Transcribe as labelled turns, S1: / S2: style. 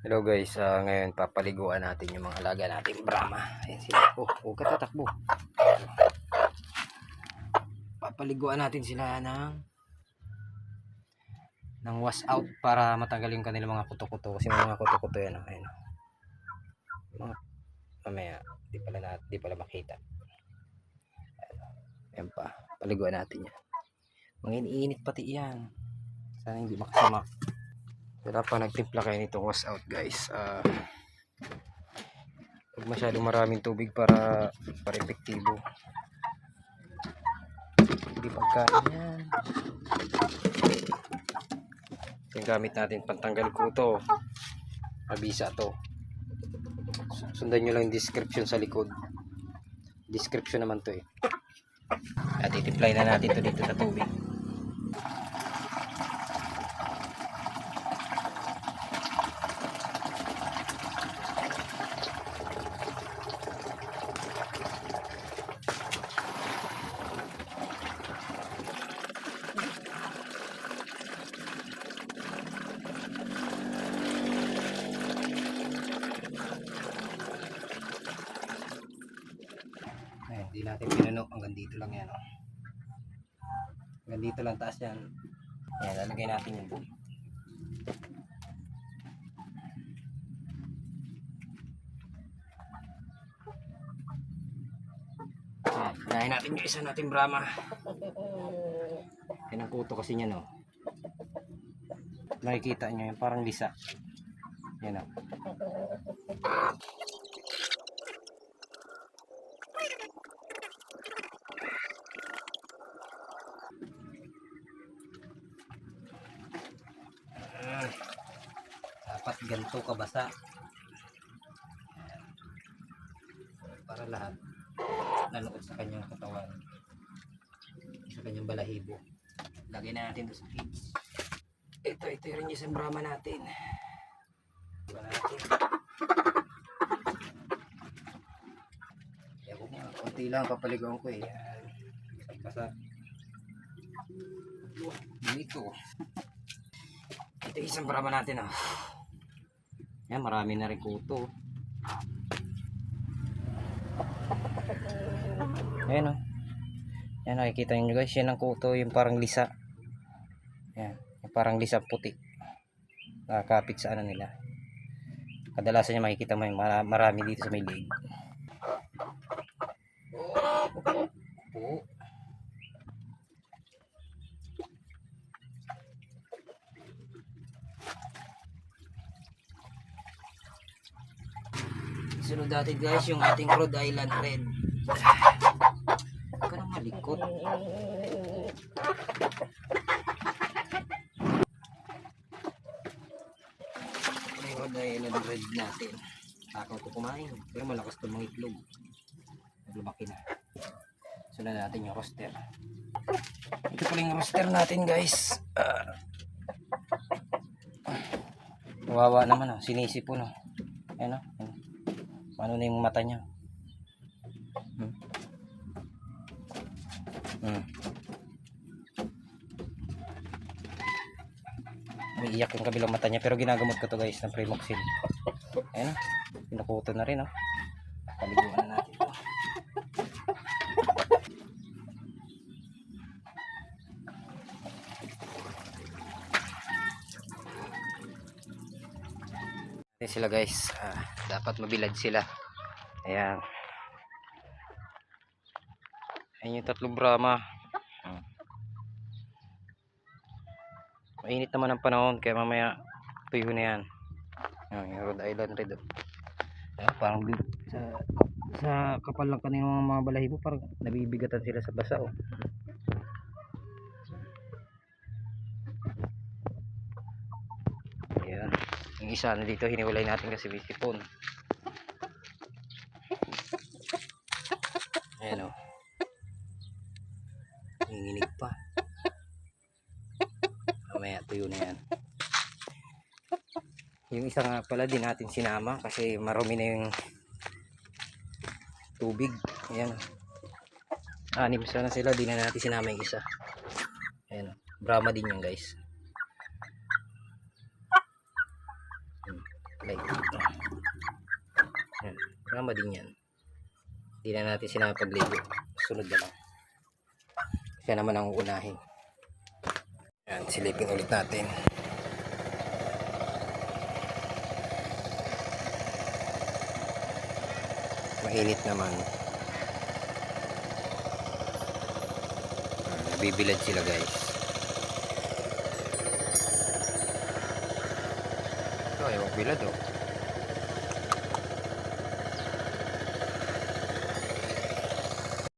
S1: Hello guys, ngayon papaliguan natin yung mga alaga natin Brahma. Ayan sila. Huwag ka tatakbo. Papaliguan natin sila ng wash out para matanggal yung kanilang mga kuto-kuto. Kasi mga kuto-kuto yan. Ayan. Mamaya, di pala makita. Ayan pa. Paliguan natin yan. Manginit pati yan. Sana hindi makasama. Kaya pa nagtimpla kayo nitong wash out guys. Huwag masyadong maraming tubig para epektibo. Hindi pagkain yan. Yung gamit natin pantanggal kuto. Abisa to. Sundan nyo lang yung description sa likod. Description naman to eh. At itiplay na natin to dito sa tubig. Hindi natin pinuno hanggang dito lang yan. Hanggang dito lang taas yan. Ayan, lalagay natin yung buo. Ayan, hinahin natin yung isa natin Brahma. Yan ang kuto kasi niya no. Makikita nyo yung parang lisa. Yan o. Dapat ganito kabasa para lahat nanood sa kanyang katawan, sa kanyang balahibo. Lagay na natin ito sa feeds. Ito rin yung isang Brahma natin. Kaya ko nga konti lang papaliguan ko eh. Basa dito. Ito yung isang Brahma natin Yan, marami na rin kuto. Ayan Yan, nakikita nyo guys, yan ang kuto, yung parang lisa. Yan, yung parang lisa puti. Nakakapit sa ano nila. Kadalasan nyo makikita mo yung marami dito sa may leg. Sunod natin guys yung ating Rhode Island Red. Huwag ka nang malikot. Yung Rhode Island Red natin. Takaw ito kumain. Pero malakas ito mga itlog. Lumaki na. Sunod natin yung roster. Ito pala yung roster natin guys. Wawa naman sinisipon Ayan ano na yung mata niya. Umiiyak yung kabilang mata niya pero ginagamot ko to guys ng Primoxil. Ayan pinukuto na rin paliguan na natin to. Sila guys, dapat mabilad sila. Ayan yung tatlong Brahma. Mainit naman ang panahon kaya mamaya tuyo na yan. Yung Rhode Island Red parang sa kapal lang kanilang mga balahibo, parang nabibigatan sila sa basa Ayan. Yung isa na dito hiniwalay natin kasi may sipon. Ayan nanginginig pa. Mamaya tuyo na yan. Yung isa nga pala din natin sinama kasi marumi na yung tubig. Ayan anim sana sila, di na natin sinama yung isa. Ayan Brahma din yan guys. like dito. Yan. Tama din yan. Hindi na natin sinapagligo. Sunod na lang. Siya naman ang uunahin. Yan, silipin ulit natin. Mainit naman. Nabibilad sila guys. Ito ay magbilad oh.